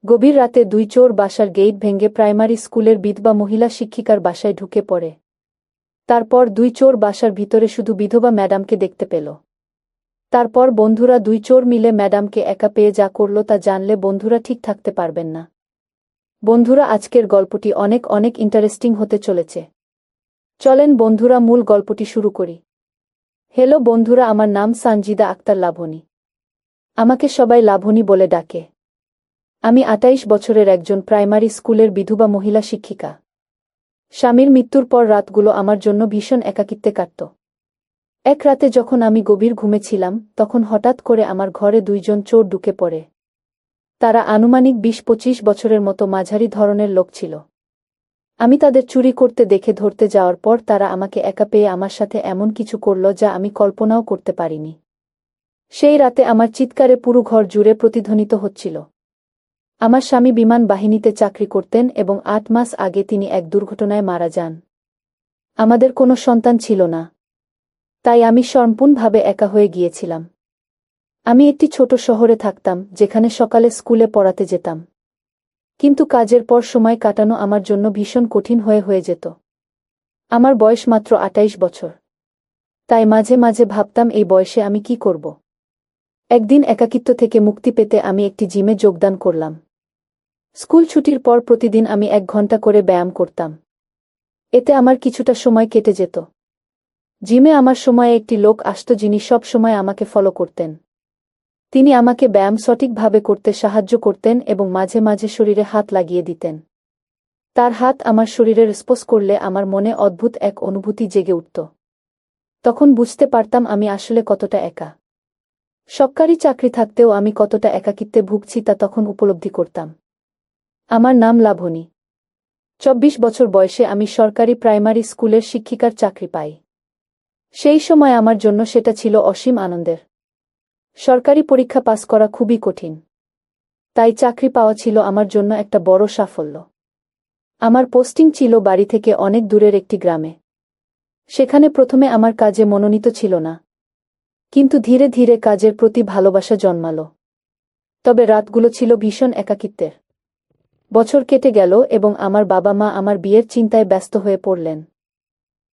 গভীর রাতে দুই চোর বাসার গেইট ভেঙে প্রাইমারি স্কুলের বিধবা মহিলা শিক্ষিকার বাসায় ঢুকে পড়ে। তারপর দুই চোর বাসার ভিতরে শুধু বিধবা ম্যাডামকে দেখতে পেল। তারপর বন্ধুরা দুই চোর মিলে ম্যাডামকে একা পেয়ে যা করল তা জানলে বন্ধুরা ঠিক থাকতে পারবেন না। বন্ধুরা, আজকের গল্পটি অনেক অনেক ইন্টারেস্টিং হতে চলেছে। চলেন বন্ধুরা, মূল গল্পটি শুরু করি। হ্যালো বন্ধুরা, আমার নাম সানজিদা আক্তার লাবণী। আমাকে সবাই লাবণী বলে ডাকে। আমি ২৮ বছরের একজন প্রাইমারি স্কুলের বিধবা মহিলা শিক্ষিকা। স্বামীর মৃত্যুর পর রাতগুলো আমার জন্য ভীষণ একাকিত্বে কাটত। এক রাতে যখন আমি গভীর ঘুমেছিলাম, তখন হঠাৎ করে আমার ঘরে দুইজন চোর ঢুকে পড়ে। তারা আনুমানিক ২০-২৫ বছরের মতো মাঝারি ধরনের লোক ছিল। আমি তাদের চুরি করতে দেখে ধরতে যাওয়ার পর তারা আমাকে একা পেয়ে আমার সাথে এমন কিছু করল যা আমি কল্পনাও করতে পারিনি। সেই রাতে আমার চিৎকারে পুরো ঘর জুড়ে প্রতিধ্বনিত হচ্ছিল। আমার স্বামী বিমান বাহিনীতে চাকরি করতেন এবং ৮ মাস আগে তিনি এক দুর্ঘটনায় মারা যান। আমাদের কোনো সন্তান ছিল না, তাই আমি সম্পূর্ণভাবে একা হয়ে গিয়েছিলাম। আমি একটি ছোট শহরে থাকতাম, যেখানে সকালে স্কুলে পড়াতে যেতাম। কিন্তু কাজের পর সময় কাটানো আমার জন্য ভীষণ কঠিন হয়ে যেত। আমার বয়স মাত্র ২৮ বছর। তাই মাঝে মাঝে ভাবতাম, এই বয়সে আমি কি করব। একদিন একাকিত্ব থেকে মুক্তি পেতে আমি একটি জিমে যোগদান করলাম। স্কুল ছুটির পর প্রতিদিন আমি ১ ঘন্টা করে ব্যায়াম করতাম। এতে আমার কিছুটা সময় কেটে যেত। জিমে আমার সময়ে একটি লোক আসত যিনি সব সময় আমাকে ফলো করতেন। তিনি আমাকে ব্যায়াম সঠিকভাবে করতে সাহায্য করতেন এবং মাঝে মাঝে শরীরে হাত লাগিয়ে দিতেন। তার হাত আমার শরীরে স্পর্শ করলে আমার মনে অদ্ভুত এক অনুভূতি জেগে উঠত। তখন বুঝতে পারতাম আমি আসলে কতটা একা। সরকারি চাকরি থাকতেও আমি কতটা একাকিত্বে ভুগছি তা তখন উপলব্ধি করতাম। আমার নাম লাবণী। ২৪ বছর বয়সে আমি সরকারি প্রাইমারি স্কুলের শিক্ষিকার চাকরি পাই। সেই সময় আমার জন্য সেটা ছিল অসীম আনন্দের। সরকারি পরীক্ষা পাস করা খুবই কঠিন, তাই চাকরি পাওয়া ছিল আমার জন্য একটা বড় সাফল্য। আমার পোস্টিং ছিল বাড়ি থেকে অনেক দূরের একটি গ্রামে। সেখানে প্রথমে আমার কাজে মনোনীত ছিল না, কিন্তু ধীরে ধীরে কাজের প্রতি ভালোবাসা জন্মাল। তবে রাতগুলো ছিল ভীষণ একাকিত্বের। বছর কেটে গেল এবং আমার বাবা মা আমার বিয়ের চিন্তায় ব্যস্ত হয়ে পড়লেন।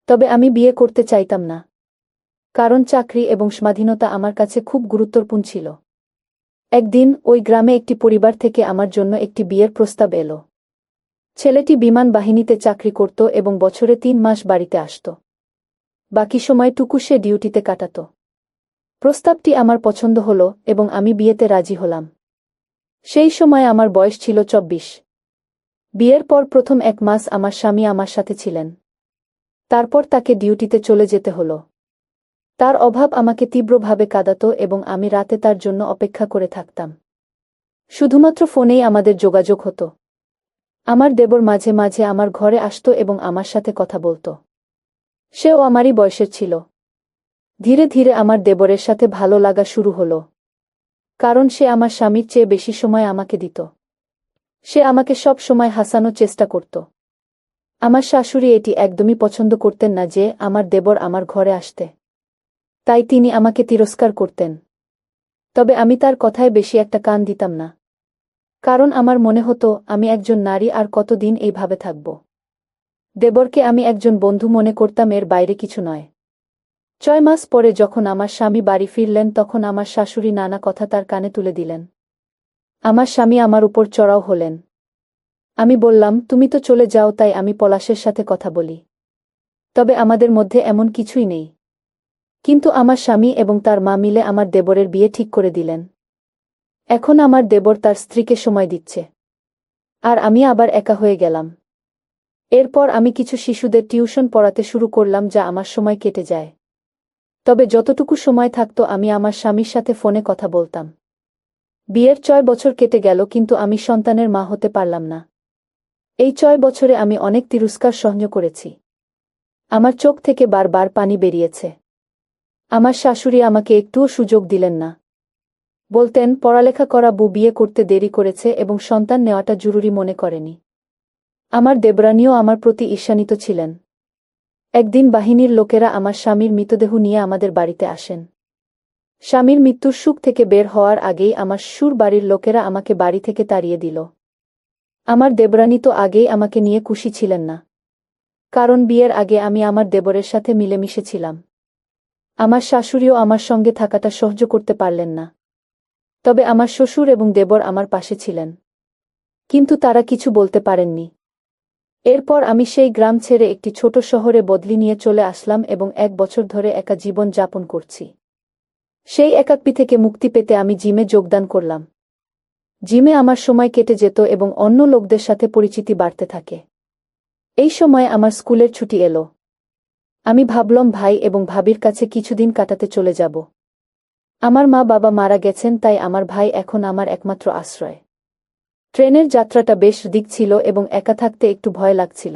তবে আমি বিয়ে করতে চাইতাম না, কারণ চাকরি এবং স্বাধীনতা আমার কাছে খুব গুরুত্বপূর্ণ ছিল। একদিন ওই গ্রামে একটি পরিবার থেকে আমার জন্য একটি বিয়ের প্রস্তাব এলো। ছেলেটি বিমান বাহিনীতে চাকরি করত এবং বছরে ৩ মাস বাড়িতে আসত। বাকি সময়টুকু সে ডিউটিতে কাটাত। প্রস্তাবটি আমার পছন্দ হলো এবং আমি বিয়েতে রাজি হলাম। সেই সময় আমার বয়স ছিল ২৪। বিয়ের পর প্রথম ১ মাস আমার স্বামী আমার সাথে ছিলেন। তারপর তাকে ডিউটিতে চলে যেতে হলো। তার অভাব আমাকে তীব্রভাবে কাঁদাত এবং আমি রাতে তার জন্য অপেক্ষা করে থাকতাম। শুধুমাত্র ফোনেই আমাদের যোগাযোগ হতো। আমার দেবর মাঝে মাঝে আমার ঘরে আসত এবং আমার সাথে কথা বলত। সেও আমারই বয়সের ছিল। ধীরে ধীরে আমার দেবরের সাথে ভালো লাগা শুরু হলো, কারণ সে আমার স্বামীর চেয়ে বেশি সময় আমাকে দিত। সে আমাকে সব সময় হাসানোর চেষ্টা করত। আমার শাশুড়ি এটি একদমই পছন্দ করতেন না যে আমার দেবর আমার ঘরে আসতে, তাই তিনি আমাকে তিরস্কার করতেন। তবে আমি তার কথায় বেশি একটা কান দিতাম না, কারণ আমার মনে হতো আমি একজন নারী আর কতদিন এইভাবে থাকব। দেবরকে আমি একজন বন্ধু মনে করতাম, এর বাইরে কিছু নয়। ৬ মাস পরে যখন আমার স্বামী বাড়ি ফিরলেন, তখন আমার শাশুড়ি নানা কথা তার কানে তুলে দিলেন। আমার স্বামী আমার উপর চড়াও হলেন। আমি বললাম, তুমি তো চলে যাও, তাই আমি পলাশের সাথে কথা বলি। তবে আমাদের মধ্যে এমন কিছুই নেই। কিন্তু আমার স্বামী এবং তার মা মিলে আমার দেবরের বিয়ে ঠিক করে দিলেন। এখন আমার দেবর তার স্ত্রীকে সময় দিচ্ছে, আর আমি আবার একা হয়ে গেলাম। এরপর আমি কিছু শিশুদের টিউশন পড়াতে শুরু করলাম, যা আমার সময় কেটে যায়। তবে যতটুকু সময় থাকত আমি আমার স্বামীর সাথে ফোনে কথা বলতাম। বিয়ের ৬ বছর কেটে গেল, কিন্তু আমি সন্তানের মা হতে পারলাম না। এই ৬ বছরে আমি অনেক তিরস্কার সহ্য করেছি। আমার চোখ থেকে বারবার পানি বেরিয়েছে। আমার শাশুড়ি আমাকে একটুও সুযোগ দিলেন না। বলতেন, পড়ালেখা করা বউ বিয়ে করতে দেরি করেছে এবং সন্তান নেওয়াটা জরুরি মনে করেনি। আমার দেবরানীও আমার প্রতি ঈর্ষান্বিত ছিলেন। একদিন বাহিনীর লোকেরা আমার স্বামীর মৃতদেহ নিয়ে আমাদের বাড়িতে আসেন। স্বামীর মৃত্যুর সুখ থেকে বের হওয়ার আগেই আমার শ্বশুর বাড়ির লোকেরা আমাকে বাড়ি থেকে তাড়িয়ে দিল। আমার দেবরানী তো আগেই আমাকে নিয়ে খুশি ছিলেন না। কারণ বিয়ের আগে আমি আমার দেবরের সাথে মিলেমিশে ছিলাম। আমার শাশুড়িও আমার সঙ্গে থাকাটা সহ্য করতে পারলেন না। তবে আমার শ্বশুর এবং দেবর আমার পাশে ছিলেন। কিন্তু তারা কিছু বলতে পারেননি। এরপর আমি সেই গ্রাম ছেড়ে একটি ছোট শহরে বদলি নিয়ে চলে আসলাম এবং 1 বছর ধরে একা জীবন যাপন করছি। সেই একাকী থেকে মুক্তি পেতে আমি জিমে যোগদান করলাম। জিমে আমার সময় কেটে যেত এবং অন্য লোকদের সাথে পরিচিতি বাড়তে থাকে। এই সময় আমার স্কুলের ছুটি এলো। আমি ভাবলাম ভাই এবং ভাবির কাছে কিছুদিন কাটাতে চলে যাব। আমার মা বাবা মারা গেছেন, তাই আমার ভাই এখন আমার একমাত্র আশ্রয়। ট্রেনের যাত্রাটা বেশ দিক ছিল এবং একা থাকতে একটু ভয় লাগছিল।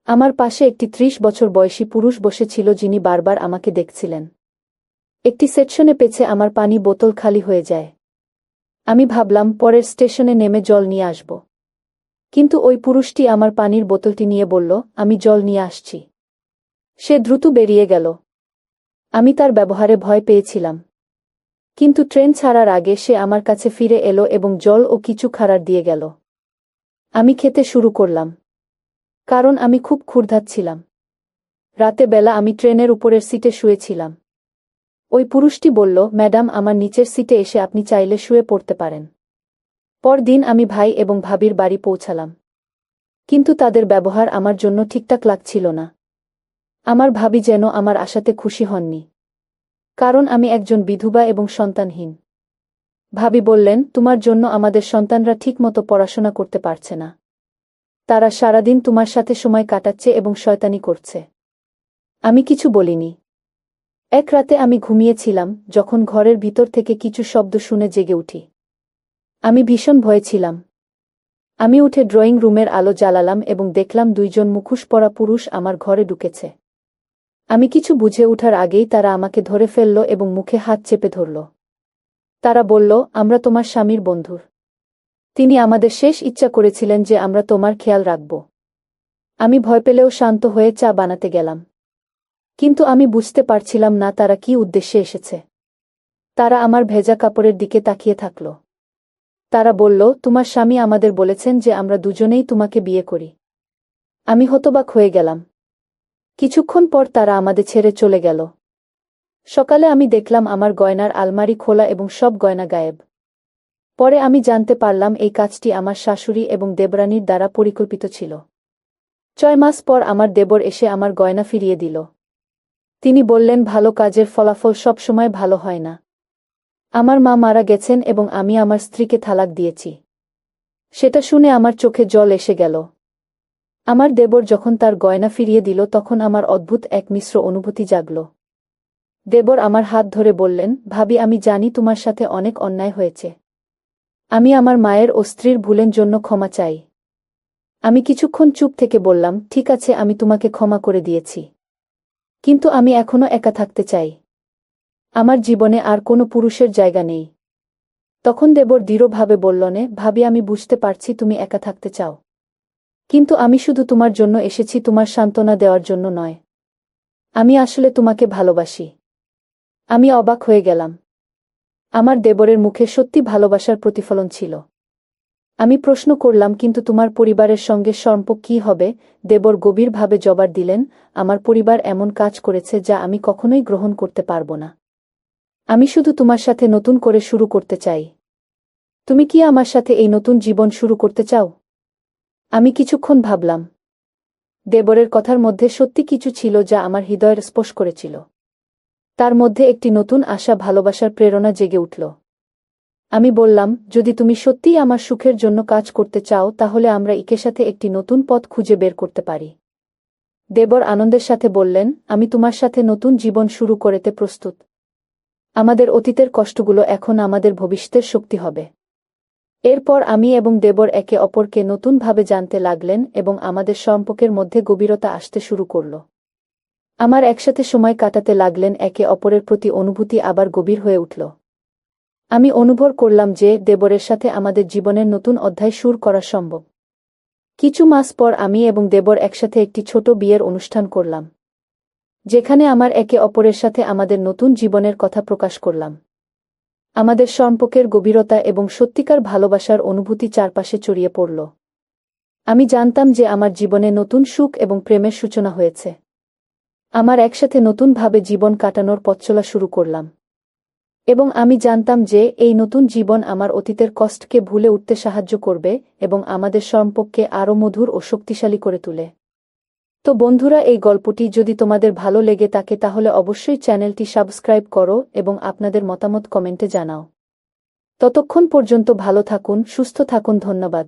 আমার পাশে একটি 30 বছর বয়সী পুরুষ বসেছিল যিনি বারবার আমাকে দেখছিলেন। একটি সেকশনে পেছে আমার পানি বোতল খালি হয়ে যায়। আমি ভাবলাম পরের স্টেশনে নেমে জল নিয়ে আসব। কিন্তু ওই পুরুষটি আমার পানির বোতলটি নিয়ে বলল, আমি জল নিয়ে আসছি। সে দ্রুত বেরিয়ে গেল। আমি তার ব্যবহারে ভয় পেয়েছিলাম। কিন্তু ট্রেন ছাড়ার আগে সে আমার কাছে ফিরে এলো এবং জল ও কিছু খাবার দিয়ে গেল। আমি খেতে শুরু করলাম। কারণ আমি খুব ক্ষুধার্ত। রাতে বেলা আমি ট্রেনের উপরের সিটে শুয়েছিলাম। ওই পুরুষটি বলল, ম্যাডাম, আমার নিচের সিটে এসে আপনি চাইলে শুয়ে পড়তে পারেন। পরদিন আমি ভাই এবং ভাবির বাড়ি পৌঁছালাম। কিন্তু তাদের ব্যবহার আমার জন্য ঠিকঠাক লাগছিল না। আমার ভাবি যেন আমার আশাতে খুশি হননি। কারণ আমি একজন বিধবা এবং সন্তানহীন। ভাবি বললেন, তোমার জন্য আমাদের সন্তানরা ঠিকমতো পড়াশোনা করতে পারছে না। তারা সারাদিন তোমার সাথে সময় কাটাচ্ছে এবং শয়তানি করছে। আমি কিছু বলিনি। এক রাতে আমি ঘুমিয়েছিলাম যখন ঘরের ভিতর থেকে কিছু শব্দ শুনে জেগে উঠি। আমি ভীষণ ভয়ে ছিলাম। আমি উঠে ড্রয়িং রুমের আলো জ্বালালাম এবং দেখলাম 2জন মুখোশ পরা পুরুষ আমার ঘরে ঢুকেছে। আমি কিছু বুঝে ওঠার আগেই তারা আমাকে ধরে ফেলল এবং মুখে হাত চেপে ধরল। তারা বলল, আমরা তোমার স্বামীর বন্ধু। তিনি আমাদের শেষ ইচ্ছা করেছিলেন যে আমরা তোমার খেয়াল রাখব। আমি ভয় পেলেও শান্ত হয়ে চা বানাতে গেলাম। কিন্তু আমি বুঝতে পারছিলাম না তারা কী উদ্দেশ্যে এসেছে। তারা আমার ভেজা কাপড়ের দিকে তাকিয়ে থাকল। তারা বলল, তোমার স্বামী আমাদের বলেছেন যে আমরা দুজনেই তোমাকে বিয়ে করি। আমি হতবাক হয়ে গেলাম। কিছুক্ষণ পর তারা আমাদের ছেড়ে চলে গেল। সকালে আমি দেখলাম আমার গয়নার আলমারি খোলা এবং সব গয়না গায়েব। পরে আমি জানতে পারলাম এই কাজটি আমার শাশুড়ি এবং দেবরানীর দ্বারা পরিকল্পিত ছিল। 6 মাস পর আমার দেবর এসে আমার গয়না ফিরিয়ে দিল। তিনি বললেন, ভালো কাজের ফলাফল সবসময় ভালো হয় না। আমার মা মারা গেছেন এবং আমি আমার স্ত্রীকে তালাক দিয়েছি। সেটা শুনে আমার চোখে জল এসে গেল। আমার দেবর যখন তার গয়না ফিরিয়ে দিল তখন আমার অদ্ভুত এক মিশ্র অনুভূতি জাগল। দেবর আমার হাত ধরে বললেন, ভাবি, আমি জানি তোমার সাথে অনেক অন্যায় হয়েছে। আমি আমার মায়ের ও স্ত্রীর ভুলের জন্য ক্ষমা চাই। আমি কিছুক্ষণ চুপ থেকে বললাম, ঠিক আছে, আমি তোমাকে ক্ষমা করে দিয়েছি। কিন্তু আমি এখনো একা থাকতে চাই। আমার জীবনে আর কোনো পুরুষের জায়গা নেই। তখন দেবর দৃঢ়ভাবে বললেন, ভাবি, আমি বুঝতে পারছি তুমি একা থাকতে চাও। কিন্তু আমি শুধু তোমার জন্য এসেছি, তোমার সান্ত্বনা দেওয়ার জন্য নয়। আমি আসলে তোমাকে ভালোবাসি। আমি অবাক হয়ে গেলাম। আমার দেবরের মুখে সত্যি ভালোবাসার প্রতিফলন ছিল। আমি প্রশ্ন করলাম, কিন্তু তোমার পরিবারের সঙ্গে সম্পর্ক কী হবে? দেবর গভীরভাবে জবাব দিলেন, আমার পরিবার এমন কাজ করেছে যা আমি কখনোই গ্রহণ করতে পারব না। আমি শুধু তোমার সাথে নতুন করে শুরু করতে চাই। তুমি কি আমার সাথে এই নতুন জীবন শুরু করতে চাও? আমি কিছুক্ষণ ভাবলাম। দেবরের কথার মধ্যে সত্যি কিছু ছিল যা আমার হৃদয়ের স্পর্শ করেছিল। তার মধ্যে একটি নতুন আশা, ভালোবাসার প্রেরণা জেগে উঠল। আমি বললাম, যদি তুমি সত্যিই আমার সুখের জন্য কাজ করতে চাও তাহলে আমরা একে সাথে একটি নতুন পথ খুঁজে বের করতে পারি। দেবর আনন্দের সাথে বললেন, আমি তোমার সাথে নতুন জীবন শুরু করতে প্রস্তুত। আমাদের অতীতের কষ্টগুলো এখন আমাদের ভবিষ্যতের শক্তি হবে। এরপর আমি এবং দেবর একে অপরকে নতুনভাবে জানতে লাগলেন এবং আমাদের সম্পর্কের মধ্যে গভীরতা আসতে শুরু করল। আমার একসাথে সময় কাটাতে লাগলেন, একে অপরের প্রতি অনুভূতি আবার গভীর হয়ে উঠল। আমি অনুভব করলাম যে দেবরের সাথে আমাদের জীবনের নতুন অধ্যায় শুরু করা সম্ভব। কিছু মাস পর আমি এবং দেবর একসাথে একটি ছোট বিয়ের অনুষ্ঠান করলাম, যেখানে আমার একে অপরের সাথে আমাদের নতুন জীবনের কথা প্রকাশ করলাম। আমাদের সম্পর্কের গভীরতা এবং সত্যিকার ভালোবাসার অনুভূতি চারপাশে ছড়িয়ে পড়ল। আমি জানতাম যে আমার জীবনে নতুন সুখ এবং প্রেমের সূচনা হয়েছে। আমার একসাথে নতুনভাবে জীবন কাটানোর পথ চলা শুরু করলাম। এবং আমি জানতাম যে এই নতুন জীবন আমার অতীতের কষ্টকে ভুলে উঠতে সাহায্য করবে এবং আমাদের সম্পর্ককে আরও মধুর ও শক্তিশালী করে তোলে। তো বন্ধুরা, এই গল্পটি যদি তোমাদের ভালো লেগে থাকে তাহলে অবশ্যই চ্যানেলটি সাবস্ক্রাইব করো এবং আপনাদের মতামত কমেন্টে জানাও। ততক্ষণ পর্যন্ত ভালো থাকুন, সুস্থ থাকুন, ধন্যবাদ।